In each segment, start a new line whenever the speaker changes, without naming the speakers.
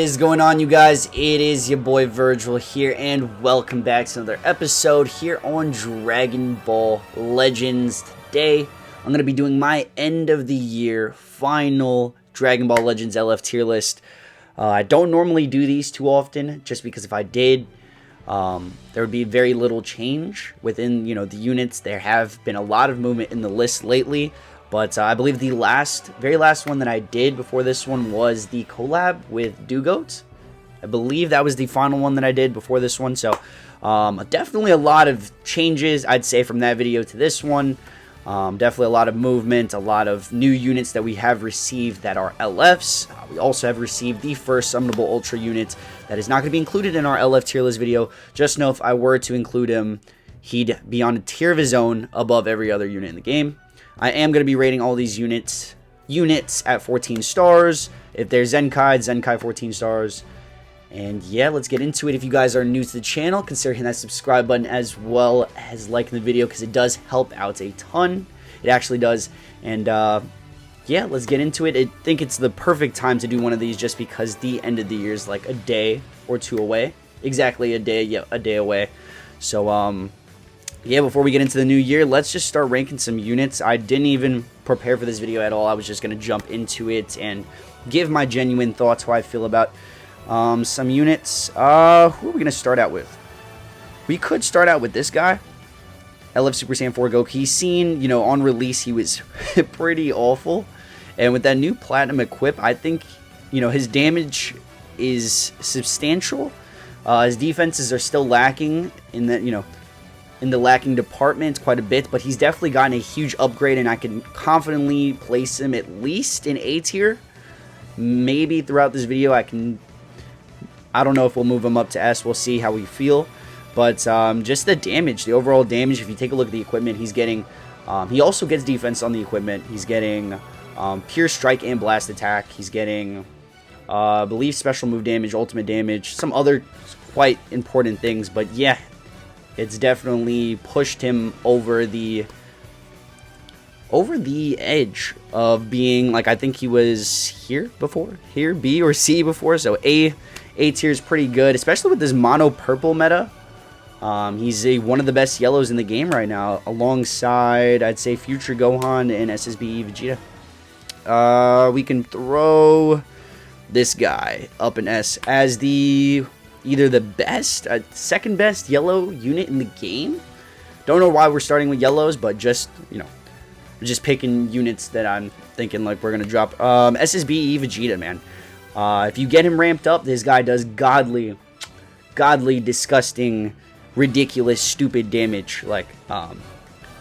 is going on, you guys? It is your boy Vergil here, and welcome back to another episode here on Dragon Ball Legends. Today, I'm going to be doing my end of the year final Dragon Ball Legends LF tier list. I don't normally do these too often, just because if I did, there would be very little change within, the units. There have been a lot of movement in the list lately. But I believe the very last one that I did before this one was the collab with Goat. I believe that was the final one that I did before this one. So definitely a lot of changes, I'd say, from that video to this one. Definitely a lot of movement, a lot of new units that we have received that are LFs. We also have received the first summonable Ultra unit that is not going to be included in our LF tier list video. Just know if I were to include him, he'd be on a tier of his own above every other unit in the game. I am going to be rating all these units at 14 stars. If they're Zenkai 14 stars. And yeah, let's get into it. If you guys are new to the channel, consider hitting that subscribe button as well as liking the video, because it does help out a ton. It actually does. And yeah, let's get into it. I think it's the perfect time to do one of these just because the end of the year is like a day or two away. Exactly a day away. So yeah, before we get into the new year, let's just start ranking some units. I didn't even prepare for this video at all. I was just going to jump into it and give my genuine thoughts, how I feel about some units. Who are we going to start out with? We could start out with this guy, LF Super Saiyan 4 Goku. He's seen, on release, he was pretty awful. And with that new Platinum equip, I think, his damage is substantial. His defenses are still lacking in that, in the lacking department quite a bit, but he's definitely gotten a huge upgrade, and I can confidently place him at least in A tier. Maybe throughout this video I don't know if we'll move him up to S. We'll see how we feel. But just the damage, the overall damage, if you take a look at the equipment, he's getting, he also gets defense on the equipment. He's getting pure strike and blast attack. He's getting, I believe, special move damage, ultimate damage, some other quite important things. But yeah, it's definitely pushed him over the edge of being, like, I think he was here before, B or C before. So A tier is pretty good, especially with this mono purple meta. He's one of the best yellows in the game right now, alongside, I'd say, Future Gohan and SSBE Vegeta. We can throw this guy up in S as either the best, second best yellow unit in the game. Don't know why we're starting with yellows, but just, we're just picking units that I'm thinking like we're going to drop. SSBE Vegeta, man. If you get him ramped up, this guy does godly, disgusting, ridiculous, stupid damage. Like,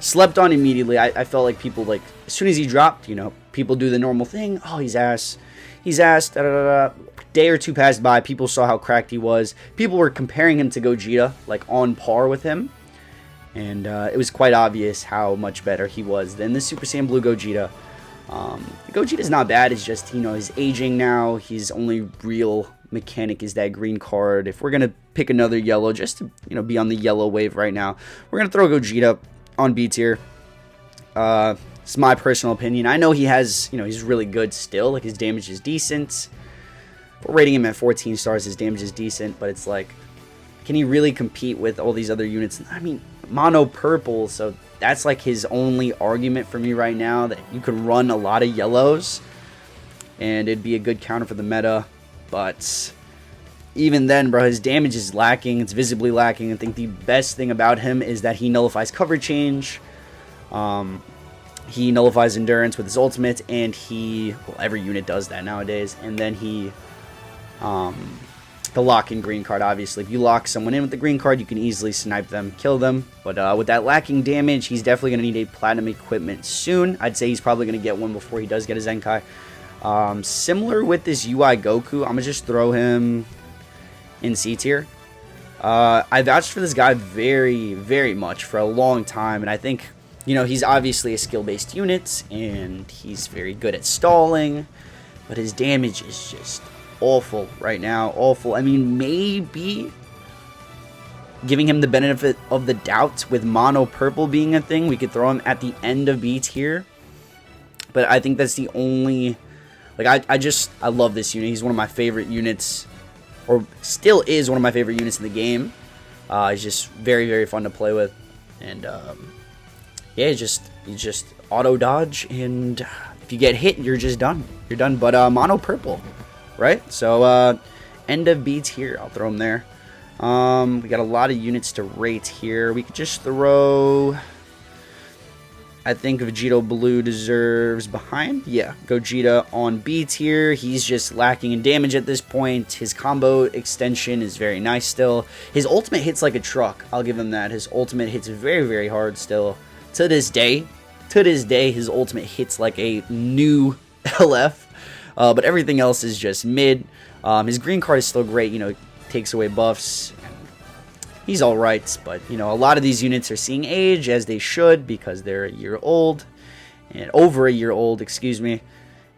slept on immediately. I felt like people, like, as soon as he dropped, people do the normal thing. Oh, he's ass, da-da-da-da. Day or two passed by, people saw how cracked he was. People were comparing him to Gogeta, like on par with him. And it was quite obvious how much better he was than the Super Saiyan Blue Gogeta. Gogeta's not bad, it's just, he's aging now. His only real mechanic is that green card. If we're going to pick another yellow, just to, be on the yellow wave right now, we're going to throw Gogeta on B tier. It's my personal opinion. I know he has, he's really good still. Like, his damage is decent. We're rating him at 14 stars. His damage is decent, but it's like, can he really compete with all these other units? I mean, mono purple, so that's like his only argument for me right now, that you could run a lot of yellows and it'd be a good counter for the meta. But even then, bro, his damage is lacking. It's visibly lacking. I think the best thing about him is that he nullifies cover change. He nullifies endurance with his ultimate, and every unit does that nowadays. And then the lock-in green card, obviously. If you lock someone in with the green card, you can easily snipe them, kill them. But with that lacking damage, he's definitely going to need a platinum equipment soon. I'd say he's probably going to get one before he does get a Zenkai. Similar with this UI Goku, I'm going to just throw him in C tier. I vouched for this guy very, very much for a long time, and I think, he's obviously a skill-based unit, and he's very good at stalling, but his damage is just awful right now. Awful. I mean, maybe giving him the benefit of the doubt with mono purple being a thing, we could throw him at the end of B tier. But I think that's the only, like, I love this unit. He's one of my favorite units or still is one of my favorite units in the game. He's just very, very fun to play with. And yeah, you just auto dodge, and if you get hit, you're just done. You're done. But mono purple, right? So end of beats here. I'll throw him there. We got a lot of units to rate here. We could just throw, I think Vegito Blue deserves behind. Yeah, Gogeta on B tier. He's just lacking in damage at this point. His combo extension is very nice still. His ultimate hits like a truck. I'll give him that. His ultimate hits very, very hard still. To this day, his ultimate hits like a new LF. But everything else is just mid. His green card is still great. You know, takes away buffs. He's alright, but you know, a lot of these units are seeing age, as they should, because they're a year old, and over a year old, excuse me.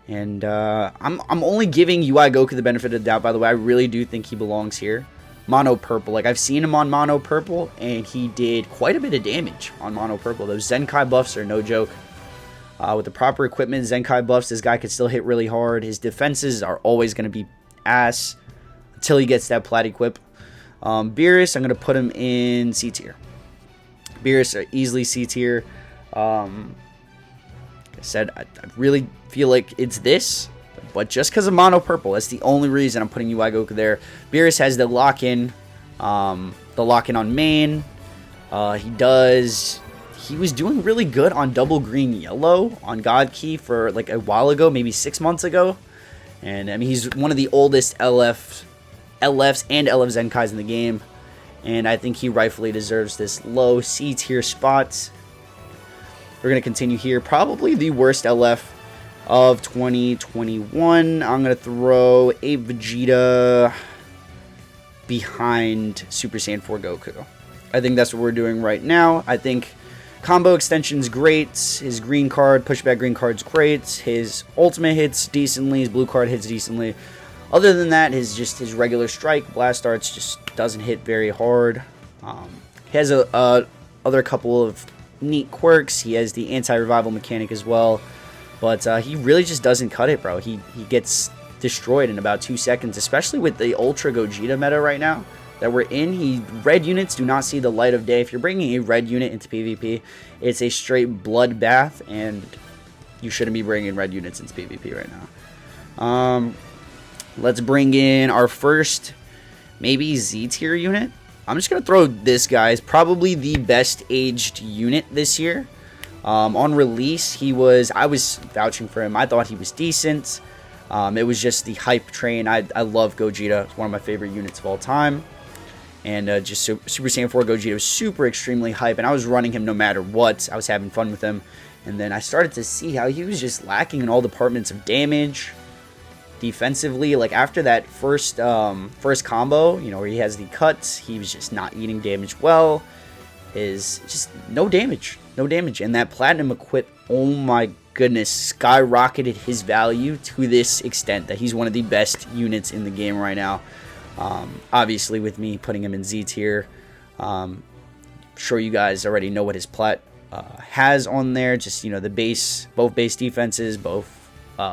And I'm only giving UI Goku the benefit of the doubt, by the way. I really do think he belongs here. Mono purple, like I've seen him on mono purple, and he did quite a bit of damage on mono purple. Those Zenkai buffs are no joke. With the proper equipment, Zenkai buffs, this guy could still hit really hard. His defenses are always going to be ass until he gets that plat equip. Beerus, I'm going to put him in C tier. Beerus are easily C tier. Like I said, I really feel like it's this, but just because of mono purple, that's the only reason I'm putting UI Goku there. Beerus has the lock-in on main. He was doing really good on double green yellow on God Key for like a while ago, maybe 6 months ago. And I mean, he's one of the oldest LFs and LF Zenkais in the game, and I think he rightfully deserves this low C tier spot. We're going to continue here. Probably the worst LF of 2021. I'm going to throw a Vegeta behind Super Saiyan 4 Goku. I think that's what we're doing right now. I think combo extension's great. His green card, pushback green card's great. His ultimate hits decently. His blue card hits decently. Other than that, his regular strike, blast arts, just doesn't hit very hard. He has other couple of neat quirks. He has the anti-revival mechanic as well. But he really just doesn't cut it, bro. He gets destroyed in about 2 seconds, especially with the Ultra Gogeta meta right now that we're in. Red units do not see the light of day. If you're bringing a red unit into PvP, it's a straight bloodbath, and you shouldn't be bringing red units into PvP right now. Let's bring in our first, maybe Z tier unit. I'm just going to throw this guy. It's probably the best aged unit this year. On release, I was vouching for him. I thought he was decent. It was just the hype train. I love Gogeta. It's one of my favorite units of all time. And just Super Saiyan 4 Gogeta was super extremely hype, and I was running him no matter what. I was having fun with him. And then I started to see how he was just lacking in all departments of damage. Defensively, like after that first combo, you know, where he has the cuts, he was just not eating damage well. Is just no damage, and that platinum equip, oh my goodness, skyrocketed his value to this extent that he's one of the best units in the game right now. Obviously, with me putting him in Z tier, I'm sure you guys already know what his plat has on there. Just, you know, the base, both base defenses, both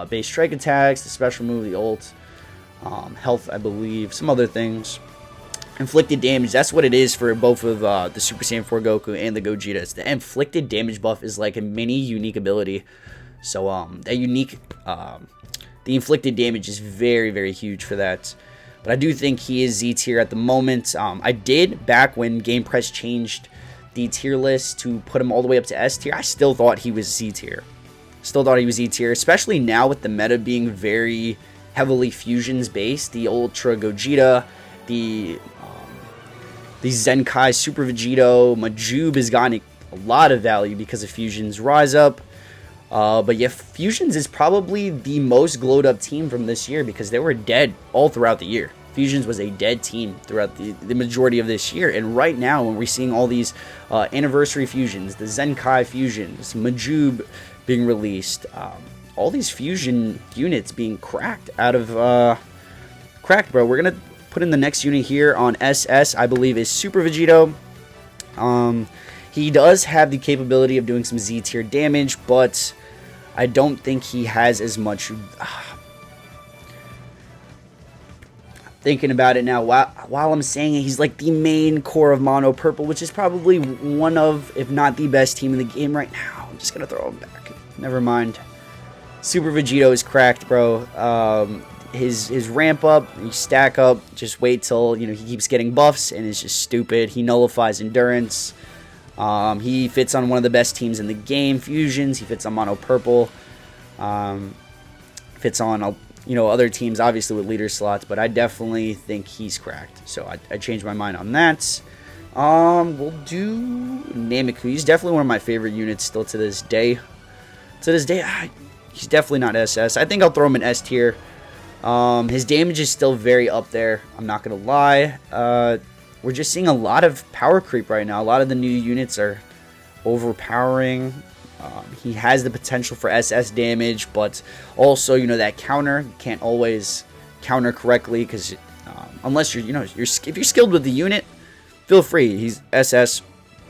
base strike attacks, the special move, the ult, health, I believe, some other things. Inflicted damage, that's what it is for both of the Super Saiyan 4 Goku and the Gogetas. The inflicted damage buff is like a mini unique ability. So the inflicted damage is very, very huge for that. But I do think he is Z tier at the moment. I did, back when Game Press changed the tier list to put him all the way up to S tier, I still thought he was Z tier. Still thought he was E tier, especially now with the meta being very heavily fusions based. The Ultra Gogeta, the Zenkai Super Vegito, Majube has gotten a lot of value because of fusions. Rise Up. But yeah, Fusions is probably the most glowed up team from this year because they were dead all throughout the year. Fusions was a dead team throughout the majority of this year. And right now, when we're seeing all these anniversary fusions, the Zenkai fusions, Majube being released, all these fusion units being cracked out of cracked, bro. We're gonna put in the next unit here on SS, I believe, is Super Vegito. He does have the capability of doing some Z tier damage, but I don't think he has as much. thinking about it now, while I'm saying it, he's like the main core of Mono Purple, which is probably one of, if not the best team in the game right now. I'm just going to throw him back. Never mind. Super Vegito is cracked, bro. His ramp up, you stack up, just wait till, he keeps getting buffs, and it's just stupid. He nullifies endurance. He fits on one of the best teams in the game, Fusions. He fits on Mono Purple. Fits on, other teams, obviously, with leader slots, but I definitely think he's cracked. So I changed my mind on that. We'll do Nameku. He's definitely one of my favorite units still to this day. He's definitely not SS. I think I'll throw him in S tier. His damage is still very up there. I'm not going to lie. We're just seeing a lot of power creep right now. A lot of the new units are overpowering. He has the potential for SS damage, but also, that counter can't always counter correctly because unless you're, if you're skilled with the unit, feel free. He's SS.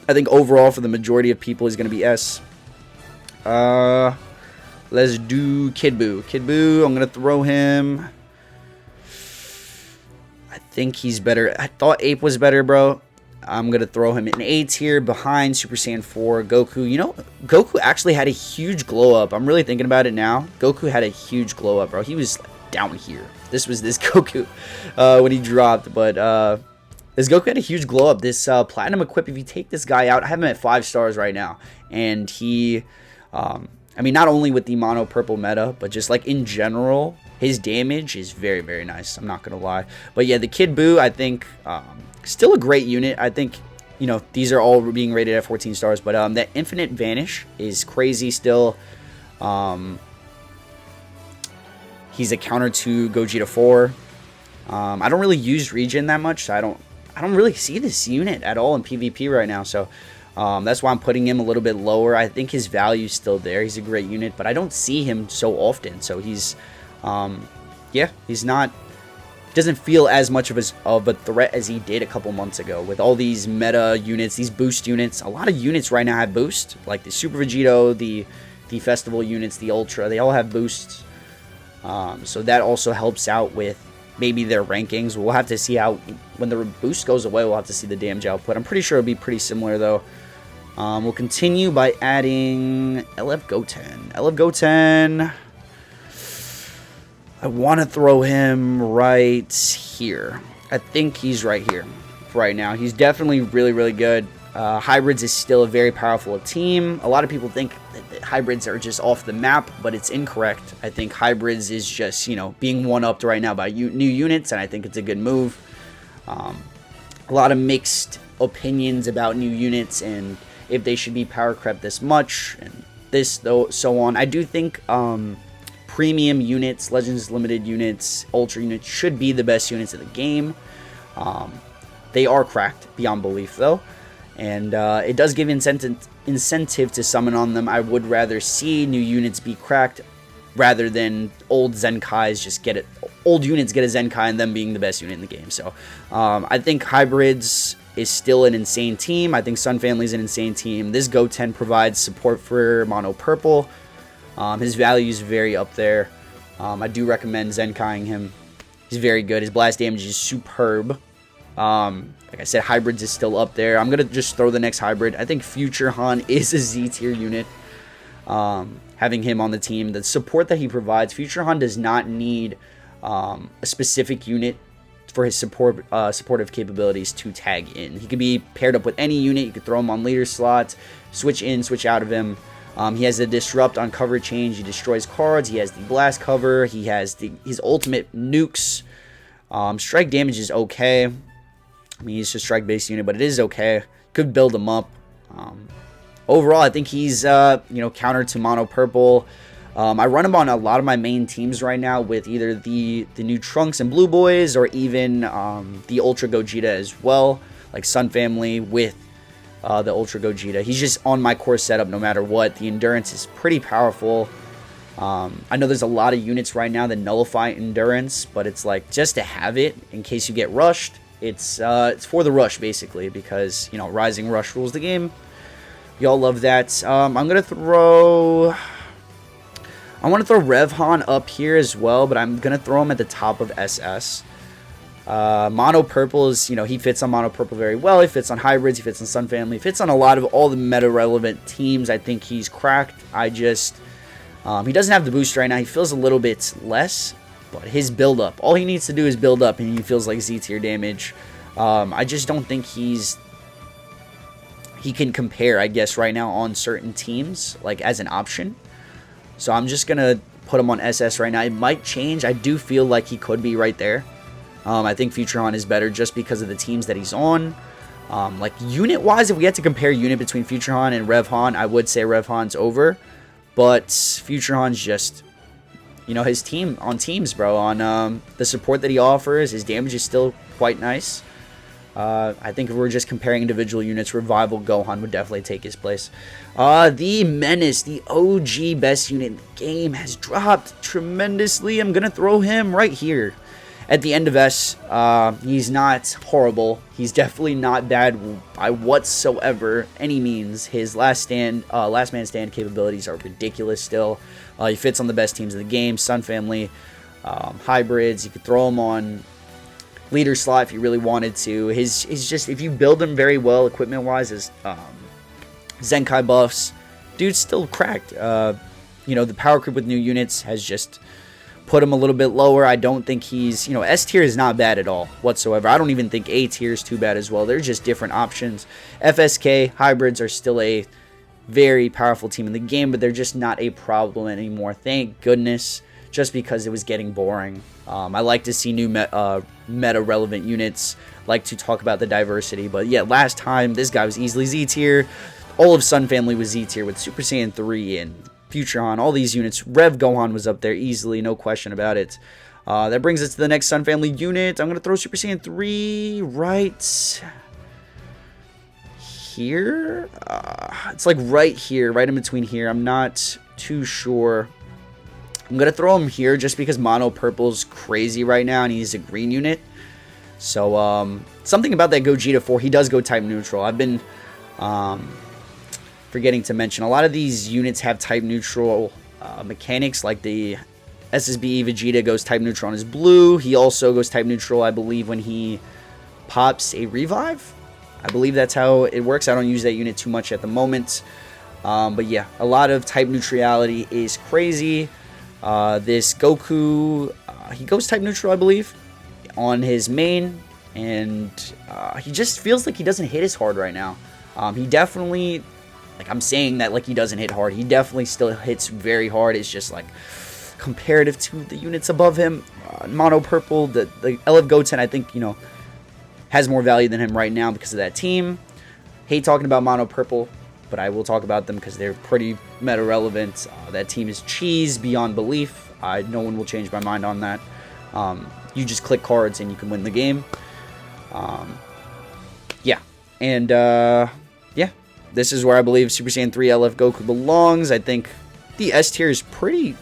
I think overall for the majority of people, he's going to be S. Let's do Kid Buu. Kid Buu, I'm going to throw him. I think he's better. I thought Ape was better, bro. I'm going to throw him in A tier behind Super Saiyan 4. Goku, Goku actually had a huge glow up. I'm really thinking about it now. Goku had a huge glow up, bro. He was down here. This was this Goku when he dropped. But this Goku had a huge glow up. This Platinum Equip, if you take this guy out, I have him at 5 stars right now. And he... not only with the Mono Purple meta, but just like in general, his damage is very, very nice. I'm not going to lie. But yeah, the Kid Buu, I think, still a great unit. I think, these are all being rated at 14 stars. But that Infinite Vanish is crazy still. He's a counter to Gogeta 4. I don't really use regen that much, so I don't really see this unit at all in PvP right now. So... that's why I'm putting him a little bit lower. I think his value is still there. He's a great unit, but I don't see him so often. So he's, he's not, doesn't feel as much of a threat as he did a couple months ago with all these meta units, these boost units. A lot of units right now have boost, like the Super Vegito, the Festival units, the Ultra. They all have boosts. So that also helps out with maybe their rankings. We'll have to see how, when the boost goes away, we'll have to see the damage output. I'm pretty sure it'll be pretty similar, though. We'll continue by adding LF Goten. LF Goten, I want to throw him right here. I think he's right here right now. He's definitely really, really good. Hybrids is still a very powerful team. A lot of people think that hybrids are just off the map, but it's incorrect. I think hybrids is just, being one-upped right now by new units, and I think it's a good move. A lot of mixed opinions about new units and if they should be power crept this much and this, though, so on. I do think premium units, Legends Limited units, Ultra units should be the best units in the game. They are cracked beyond belief, though. And it does give incentive to summon on them. I would rather see new units be cracked rather than old Zenkais just get it. Old units get a Zenkai and them being the best unit in the game. So I think hybrids is still an insane team. I think Sun Family is an insane team. This Goten provides support for Mono Purple. His value is very up there. I do recommend Zenkaiing him. He's very good. His blast damage is superb. Like I said, hybrids is still up there. I'm going to just throw the next hybrid. I think Future Han is a Z tier unit. Having him on the team, the support that he provides, Future Han does not need a specific unit for his supportive capabilities to tag in. He can be paired up with any unit. You could throw him on leader slots, switch in, switch out of him. He has the disrupt on cover change. He destroys cards. He has the blast cover. He has his ultimate nukes. Strike damage is okay. I mean, he's a strike-based unit, but it is okay. Could build him up. Overall, I think he's, counter to Mono Purple. I run him on a lot of my main teams right now with either the new Trunks and Blue Boys or even the Ultra Gogeta as well, like Sun Family with the Ultra Gogeta. He's just on my core setup no matter what. The endurance is pretty powerful. I know there's a lot of units right now that nullify endurance, but it's like just to have it in case you get rushed. It's for the rush basically because Rising Rush rules the game. Y'all love that. I want to throw Revhan up here as well, but I'm gonna throw him at the top of SS. Mono purple is, he fits on mono purple very well. He fits on hybrids. He fits on Sun Family. He fits on a lot of all the meta relevant teams. I think he's cracked. He doesn't have the boost right now. He feels a little bit less, but his build up, all he needs to do is build up, and he feels like Z tier damage. I just don't think he can compare, I guess, right now on certain teams, like as an option. So I'm just gonna put him on SS right now. It might change. I do feel like he could be right there. I think Futurehan is better just because of the teams that he's on. Like unit-wise, if we had to compare unit between Futurehan and Revhan, I would say Revhan's over. But Futurehan's just, his team on teams, bro. On the support that he offers, his damage is still quite nice. I think if we're just comparing individual units, Revival Gohan would definitely take his place. The Menace, the OG best unit in the game, has dropped tremendously. I'm going to throw him right here. At the end of S, he's not horrible. He's definitely not bad by whatsoever, any means. His last man stand capabilities are ridiculous still. He fits on the best teams in the game. Sun Family, hybrids. You could throw him on leader slot if you really wanted to. He's just, if you build him very well equipment-wise, his Zenkai buffs, dude's still cracked. The power creep with new units has just put him a little bit lower. I don't think he's, S tier is not bad at all whatsoever. I don't even think A tier is too bad as well. They're just different options. FSK, hybrids are still a very powerful team in the game, but they're just not a problem anymore. Thank goodness, just because it was getting boring. I like to see new meta-relevant units. Like to talk about the diversity. But yeah, last time, this guy was easily Z tier. All of Sun Family was Z tier with Super Saiyan 3 and Futurehan, all these units. Rev Gohan was up there easily, no question about it. That brings us to the next Sun Family unit. I'm going to throw Super Saiyan 3 right here. It's like right here, right in between here. I'm not too sure. I'm going to throw him here just because Mono Purple's crazy right now and he's a green unit. So, something about that Gogeta 4, he does go type neutral. I've been forgetting to mention, a lot of these units have type neutral mechanics, like the SSB Vegeta goes type neutral on his blue. He also goes type neutral, I believe, when he pops a revive. I believe that's how it works. I don't use that unit too much at the moment. But yeah, a lot of type neutrality is crazy. This Goku, he goes type neutral, I believe, on his main. And he just feels like he doesn't hit as hard right now. He definitely... Like, I'm saying that like he doesn't hit hard. He definitely still hits very hard. It's just like comparative to the units above him. Mono Purple, the LF Goten, I think, has more value than him right now because of that team. Hate talking about Mono Purple, but I will talk about them because they're pretty meta relevant. That team is cheese beyond belief. No one will change my mind on that. You just click cards and you can win the game. Yeah. And, yeah. This is where I believe Super Saiyan 3 LF Goku belongs. I think the S tier is pretty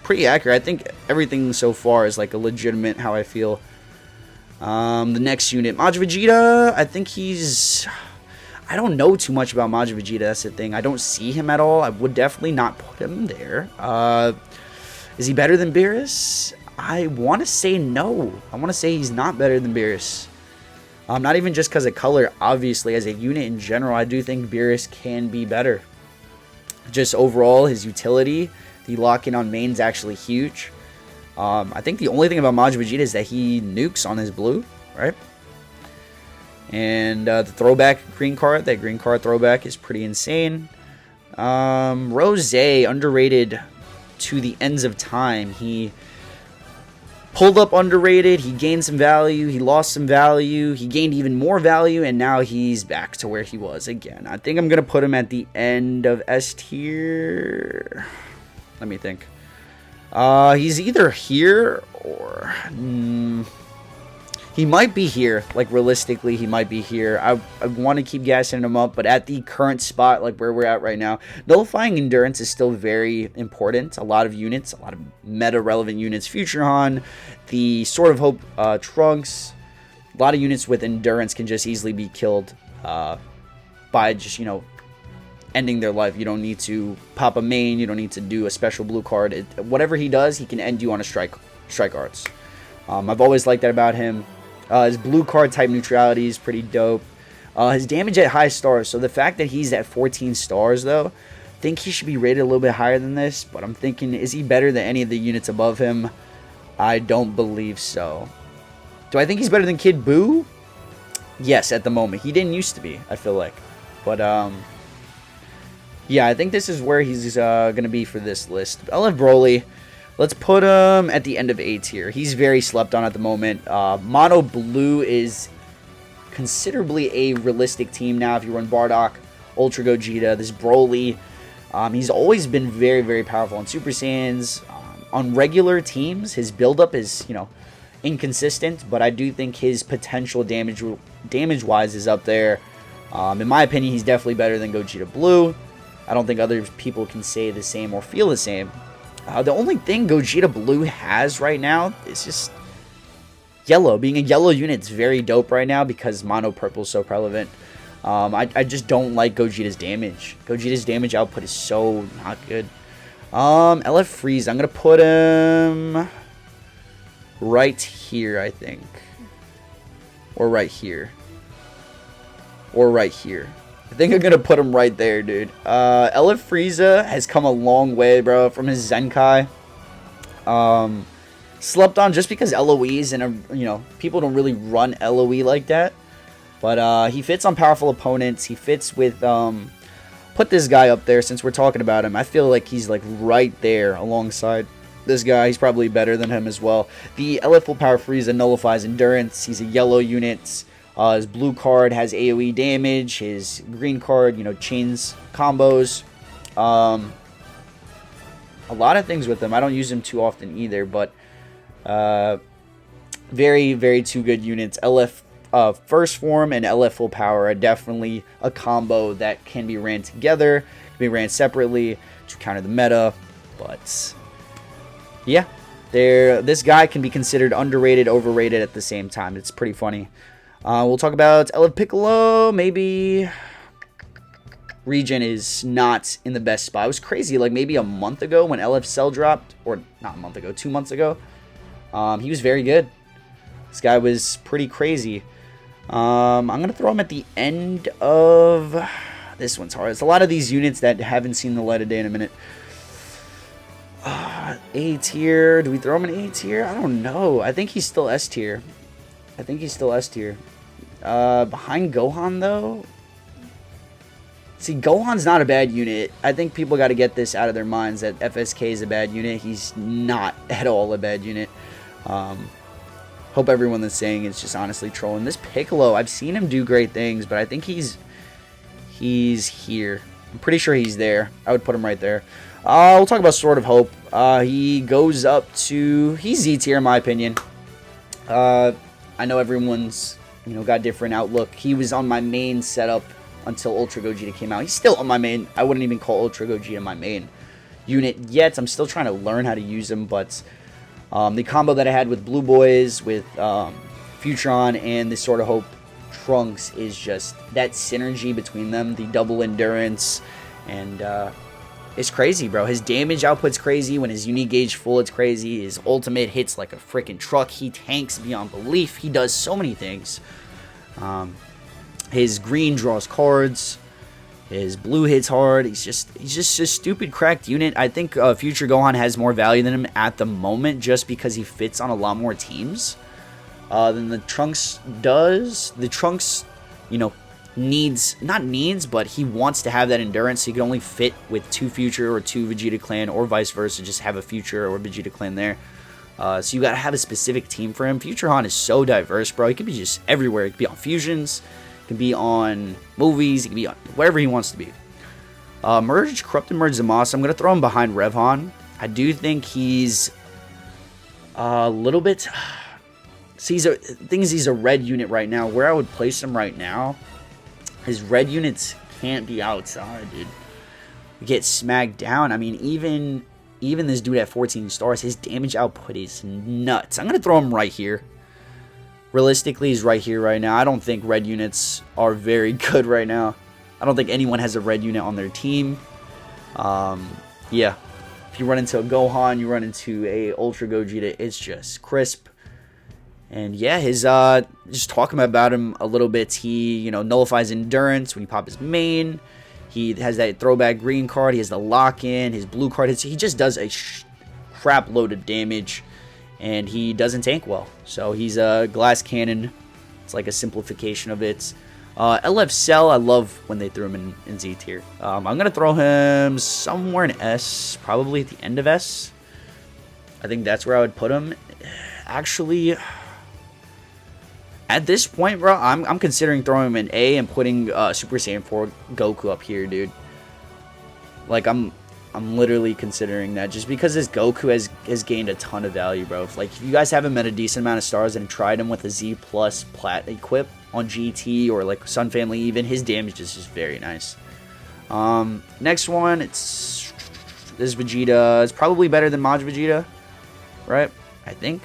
accurate. I think everything so far is like a legitimate how I feel. The next unit, Majin Vegeta. I think I don't know too much about Majin Vegeta. That's the thing. I don't see him at all. I would definitely not put him there. Is he better than Beerus? I want to say no. I want to say he's not better than Beerus. Not even just because of color, obviously, as a unit in general, I do think Beerus can be better. Just overall, his utility, the lock-in on main is actually huge. I think the only thing about Majin Vegeta is that he nukes on his blue, right? And the throwback green card, that green card throwback is pretty insane. Rose, underrated to the ends of time. He pulled up underrated, he gained some value, he lost some value, he gained even more value, and now he's back to where he was again. I think I'm going to put him at the end of S tier. Let me think. He's either here or... he might be here. Like, realistically, he might be here. I want to keep gassing him up, but at the current spot, like where we're at right now, nullifying endurance is still very important. A lot of units, a lot of meta-relevant units. Futurehan, the Sword of Hope Trunks, a lot of units with endurance can just easily be killed by just, ending their life. You don't need to pop a main. You don't need to do a special blue card. Whatever he does, he can end you on a strike arts. I've always liked that about him. His blue card type neutrality is pretty dope. His damage at high stars. So the fact that he's at 14 stars, though, I think he should be rated a little bit higher than this. But I'm thinking, is he better than any of the units above him? I don't believe so. Do I think he's better than Kid Buu? Yes, at the moment. He didn't used to be, I feel like. But, yeah, I think this is where he's going to be for this list. I'll have Broly. Let's put him at the end of A tier. He's very slept on at the moment. Mono Blue is considerably a realistic team now if you run Bardock, Ultra Gogeta, this Broly. He's always been very, very powerful on Super Saiyans. On regular teams, his buildup is, inconsistent, but I do think his potential damage-wise is up there. In my opinion, he's definitely better than Gogeta Blue. I don't think other people can say the same or feel the same. The only thing Gogeta Blue has right now is just yellow. Being a yellow unit is very dope right now because Mono Purple is so prevalent. I just don't like Gogeta's damage. Gogeta's damage output is so not good. LF Freeze, I'm going to put him right here, I think. Or right here. Or right here. I think I'm going to put him right there, dude. LF Frieza has come a long way, bro, from his Zenkai. Slept on just because LOEs and, people don't really run LOE like that. But he fits on powerful opponents. He fits with, put this guy up there since we're talking about him. I feel like he's, like, right there alongside this guy. He's probably better than him as well. The LF Full Power Frieza nullifies Endurance. He's a yellow unit. His blue card has AoE damage. His green card, chains combos. A lot of things with him. I don't use him too often either, but very, very two good units. LF First Form and LF Full Power are definitely a combo that can be ran together, can be ran separately to counter the meta. But yeah, this guy can be considered underrated, overrated at the same time. It's pretty funny. We'll talk about LF Piccolo. Maybe Regen is not in the best spot. It was crazy, like maybe a month ago when LF Cell dropped, or not a month ago, 2 months ago. He was very good. This guy was pretty crazy. I'm going to throw him at the end of... This one's hard. It's a lot of these units that haven't seen the light of day in a minute. A tier. Do we throw him in A tier? I don't know. I think he's still S tier. Behind Gohan, though? See, Gohan's not a bad unit. I think people got to get this out of their minds that FSK is a bad unit. He's not at all a bad unit. Hope everyone that's saying it's just honestly trolling. This Piccolo, I've seen him do great things, but I think he's here. I'm pretty sure he's there. I would put him right there. We'll talk about Sword of Hope. He goes up to... He's Z tier in my opinion. I know everyone's got different outlook. He was on my main setup until Ultra Gogeta came out. He's still on my main. I wouldn't even call Ultra Gogeta my main unit yet. I'm still trying to learn how to use him, but the combo that I had with Blue Boys, with Futron, and the Sword of Hope Trunks is just that synergy between them, the double endurance, and it's crazy, bro. His damage output's crazy. When his unique gauge full, it's crazy. His ultimate hits like a freaking truck. He tanks beyond belief. He does so many things. His green draws cards. His blue hits hard. He's just a stupid cracked unit. I think Future Gohan has more value than him at the moment just because he fits on a lot more teams than the Trunks does. The Trunks, but he wants to have that endurance, so he can only fit with 2 Future or 2 Vegeta Clan, or vice versa, just have a Future or Vegeta Clan there. So you gotta have a specific team for him. Future Han is so diverse, bro. He could be just everywhere. He could be on fusions, he could be on movies, he could be on wherever he wants to be. Corrupted Merge Zamasu. I'm gonna throw him behind Revhan. I do think he's a little bit... See, he's a red unit right now. Where I would place him right now, his red units can't be outside, dude. We get smacked down. I mean, even this dude at 14 stars, his damage output is nuts. I'm going to throw him right here. Realistically, he's right here right now. I don't think red units are very good right now. I don't think anyone has a red unit on their team. Yeah. If you run into a Gohan, you run into a Ultra Gogeta, it's just crisp. And yeah, his just talking about him a little bit, he, you know, nullifies endurance when you pop his main. He has that throwback green card. He has the lock-in. His blue card hits. He just does a crap load of damage, and he doesn't tank well. So he's a glass cannon. It's like a simplification of it. LF Cell, I love when they threw him in Z tier. I'm going to throw him somewhere in S, probably at the end of S. I think that's where I would put him. Actually, at this point, bro, I'm considering throwing him in A and putting Super Saiyan 4 Goku up here, dude. Like, I'm literally considering that just because this Goku has gained a ton of value, bro. If you guys have him at a decent amount of stars and tried him with a Z plus plat equip on GT or like Sun Family even, his damage is just very nice. Next one, it's this Vegeta. It's probably better than Maj Vegeta, right? I think.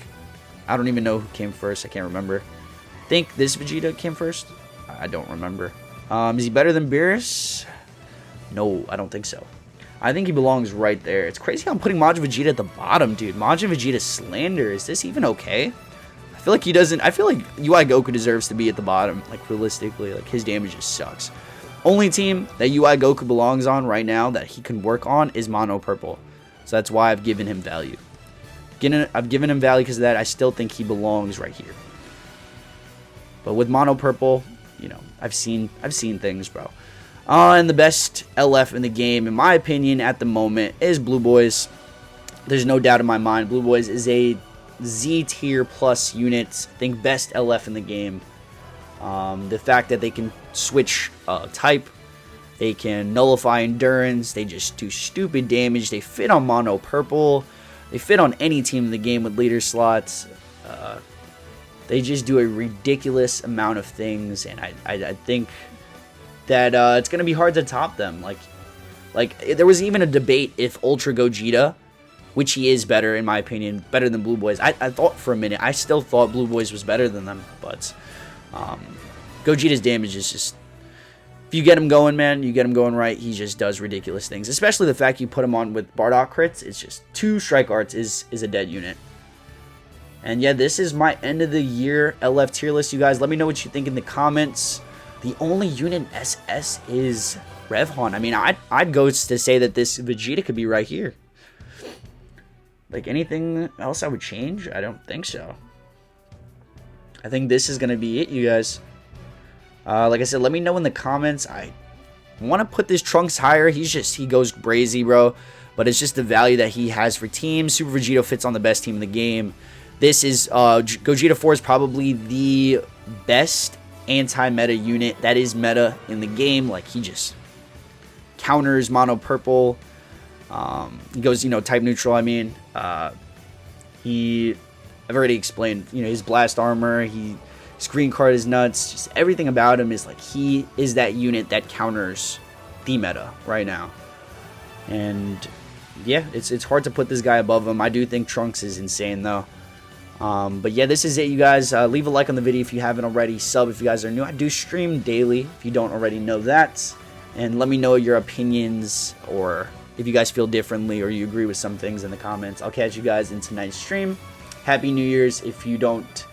I don't even know who came first. I can't remember. I think this Vegeta came first. I don't remember. Is he better than Beerus? No, I don't think so. I think he belongs right there. It's crazy how I'm putting Majin Vegeta at the bottom, dude. Majin Vegeta slander. Is this even okay? I feel like he doesn't. I feel like UI Goku deserves to be at the bottom. Like, realistically, like, his damage just sucks. Only team that UI Goku belongs on right now that he can work on is Mono Purple. So that's why I've given him value. I've given him value because of that. I still think he belongs right here. But with Mono Purple, you know, I've seen things, bro. And the best LF in the game, in my opinion, at the moment, is Blue Boys. There's no doubt in my mind. Blue Boys is a Z tier plus unit. I think best LF in the game. The fact that they can switch type, they can nullify endurance, they just do stupid damage. They fit on Mono Purple. They fit on any team in the game with leader slots. They just do a ridiculous amount of things, and I think that it's going to be hard to top them. Like there was even a debate if Ultra Gogeta, which he is better, in my opinion, better than Blue Boys. I thought for a minute, I still thought Blue Boys was better than them, but Gogeta's damage is just, if you get him going, man, you get him going right, he just does ridiculous things. Especially the fact you put him on with Bardock crits, it's just 2 strike arts is a dead unit. And yeah, this is my end of the year LF tier list, you guys. Let me know what you think in the comments. The only unit SS is Revhon. I mean, I'd go to say that this Vegeta could be right here. Like, anything else I would change? I don't think so. I think this is going to be it, you guys. Like I said, let me know in the comments. I want to put this Trunks higher. He goes crazy, bro. But it's just the value that he has for teams. Super Vegeta fits on the best team in the game. This is, Gogeta 4 is probably the best anti-meta unit that is meta in the game. Like, he just counters Mono Purple. He goes, you know, type neutral. I mean, I've already explained, you know, his blast armor. His green card is nuts. Just everything about him is like, he is that unit that counters the meta right now. And yeah, it's hard to put this guy above him. I do think Trunks is insane though. But yeah, this is it, you guys. Leave a like on the video if you haven't already. Sub if you guys are new. I do stream daily if you don't already know that. And let me know your opinions, or if you guys feel differently or you agree with some things in the comments. I'll catch you guys in tonight's stream. Happy New Year's if you don't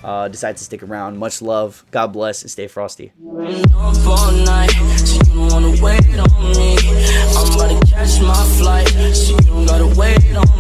decide to stick around. Much love. God bless and stay frosty. I'm about to catch my flight, so you don't gotta wait on me.